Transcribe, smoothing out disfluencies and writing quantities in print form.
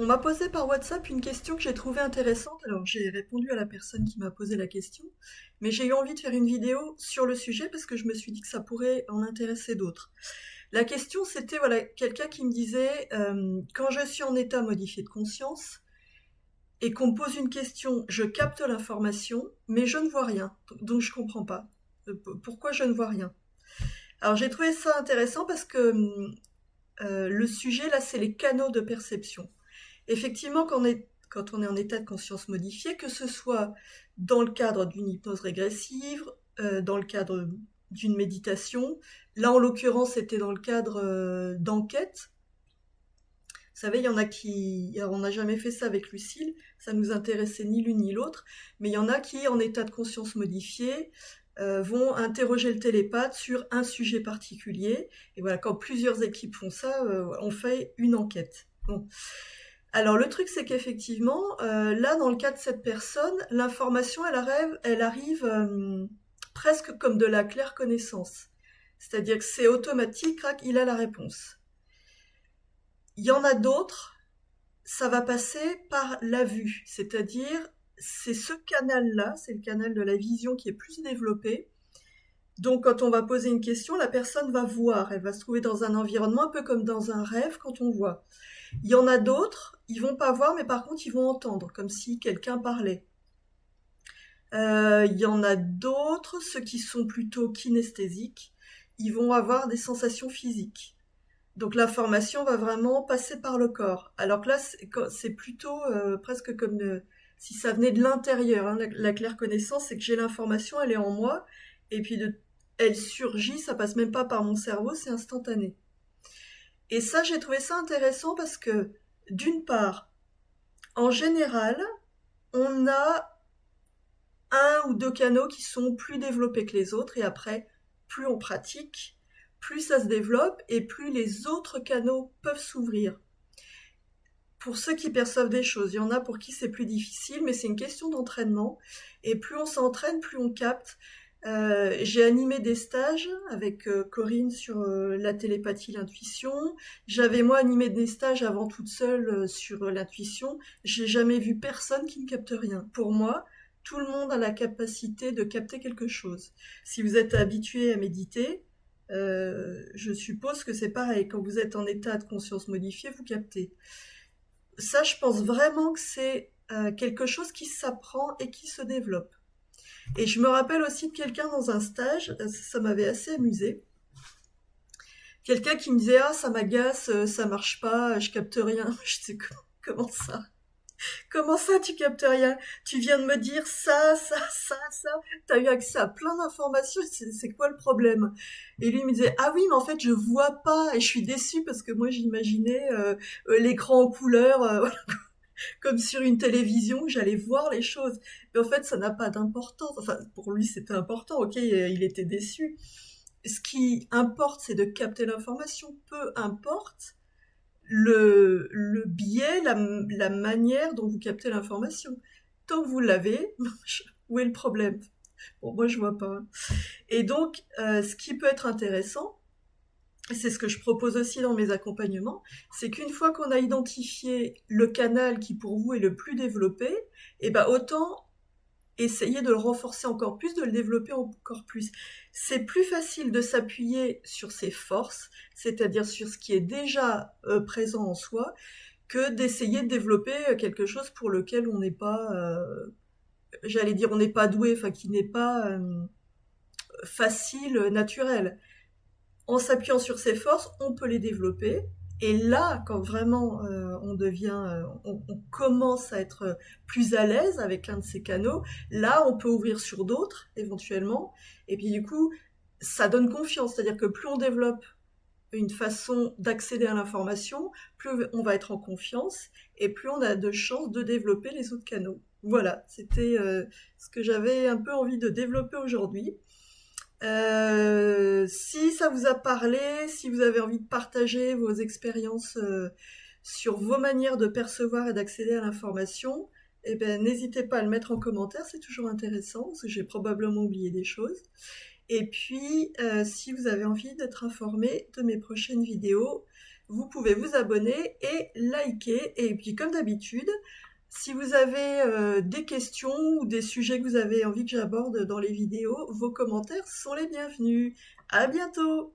On m'a posé par WhatsApp une question que j'ai trouvée intéressante. Alors, j'ai répondu à la personne qui m'a posé la question, mais j'ai eu envie de faire une vidéo sur le sujet parce que je me suis dit que ça pourrait en intéresser d'autres. La question, c'était, voilà, quelqu'un qui me disait, quand je suis en état modifié de conscience et qu'on me pose une question, je capte l'information, mais je ne vois rien, donc je comprends pas. Pourquoi je ne vois rien? Alors, j'ai trouvé ça intéressant parce que le sujet, là, c'est les canaux de perception. Effectivement, quand on est en état de conscience modifié, que ce soit dans le cadre d'une hypnose régressive, dans le cadre d'une méditation, là en l'occurrence c'était dans le cadre d'enquête. Vous savez, il y en a qui... Alors, on n'a jamais fait ça avec Lucille, ça nous intéressait ni l'une ni l'autre, mais il y en a qui, en état de conscience modifié, vont interroger le télépathe sur un sujet particulier. Et voilà, quand plusieurs équipes font ça, on fait une enquête. Bon. Alors le truc c'est qu'effectivement, là dans le cas de cette personne, l'information elle arrive presque comme de la claire connaissance. C'est-à-dire que c'est automatique, crac, il a la réponse. Il y en a d'autres, ça va passer par la vue, c'est-à-dire c'est ce canal-là, c'est le canal de la vision qui est plus développé. Donc quand on va poser une question, la personne va voir, elle va se trouver dans un environnement un peu comme dans un rêve quand on voit. Il y en a d'autres, ils vont pas voir, mais par contre ils vont entendre, comme si quelqu'un parlait. Il y en a d'autres, ceux qui sont plutôt kinesthésiques, ils vont avoir des sensations physiques. Donc l'information va vraiment passer par le corps. Alors que là, c'est plutôt presque comme si ça venait de l'intérieur, hein. La claire connaissance, c'est que j'ai l'information, elle est en moi, et puis elle surgit, ça passe même pas par mon cerveau, c'est instantané. Et ça, j'ai trouvé ça intéressant parce que, d'une part, en général, on a un ou deux canaux qui sont plus développés que les autres, et après, plus on pratique, plus ça se développe, et plus les autres canaux peuvent s'ouvrir. Pour ceux qui perçoivent des choses, il y en a pour qui c'est plus difficile, mais c'est une question d'entraînement, et plus on s'entraîne, plus on capte. J'ai animé des stages avec Corinne sur la télépathie, l'intuition. J'avais moi animé des stages avant toute seule sur l'intuition. J'ai jamais vu personne qui ne capte rien. Pour moi, tout le monde a la capacité de capter quelque chose. Si vous êtes habitué à méditer, je suppose que c'est pareil. Quand vous êtes en état de conscience modifié, vous captez. Ça, je pense vraiment que c'est quelque chose qui s'apprend et qui se développe. Et je me rappelle aussi de quelqu'un dans un stage, ça m'avait assez amusé. Quelqu'un qui me disait ah ça m'agace, ça marche pas, je capte rien. Je sais comment ça? Comment ça tu captes rien? Tu viens de me dire ça. T'as eu accès à plein d'informations, c'est quoi le problème? Et lui il me disait ah oui mais en fait je vois pas et je suis déçue parce que moi j'imaginais l'écran en couleur, comme sur une télévision, j'allais voir les choses. Mais en fait, ça n'a pas d'importance. Enfin, pour lui, c'était important, ok, il était déçu. Ce qui importe, c'est de capter l'information. Peu importe le biais, la manière dont vous captez l'information. Tant que vous l'avez, où est le problème? Bon, moi, je vois pas. Et donc, ce qui peut être intéressant, c'est ce que je propose aussi dans mes accompagnements, c'est qu'une fois qu'on a identifié le canal qui pour vous est le plus développé, et ben autant essayer de le renforcer encore plus, de le développer encore plus. C'est plus facile de s'appuyer sur ses forces, c'est-à-dire sur ce qui est déjà présent en soi, que d'essayer de développer quelque chose pour lequel on n'est pas, j'allais dire, on n'est pas doué, enfin qui n'est pas facile, naturel. En s'appuyant sur ses forces, on peut les développer. Et là, quand vraiment on commence à être plus à l'aise avec l'un de ces canaux, là, on peut ouvrir sur d'autres éventuellement. Et puis du coup, ça donne confiance. C'est-à-dire que plus on développe une façon d'accéder à l'information, plus on va être en confiance et plus on a de chances de développer les autres canaux. Voilà, c'était ce que j'avais un peu envie de développer aujourd'hui. Si ça vous a parlé, si vous avez envie de partager vos expériences sur vos manières de percevoir et d'accéder à l'information, eh ben, n'hésitez pas à le mettre en commentaire, c'est toujours intéressant, parce que j'ai probablement oublié des choses. Et puis, si vous avez envie d'être informé de mes prochaines vidéos, vous pouvez vous abonner et liker. Et puis comme d'habitude, si vous avez des questions ou des sujets que vous avez envie que j'aborde dans les vidéos, vos commentaires sont les bienvenus. À bientôt!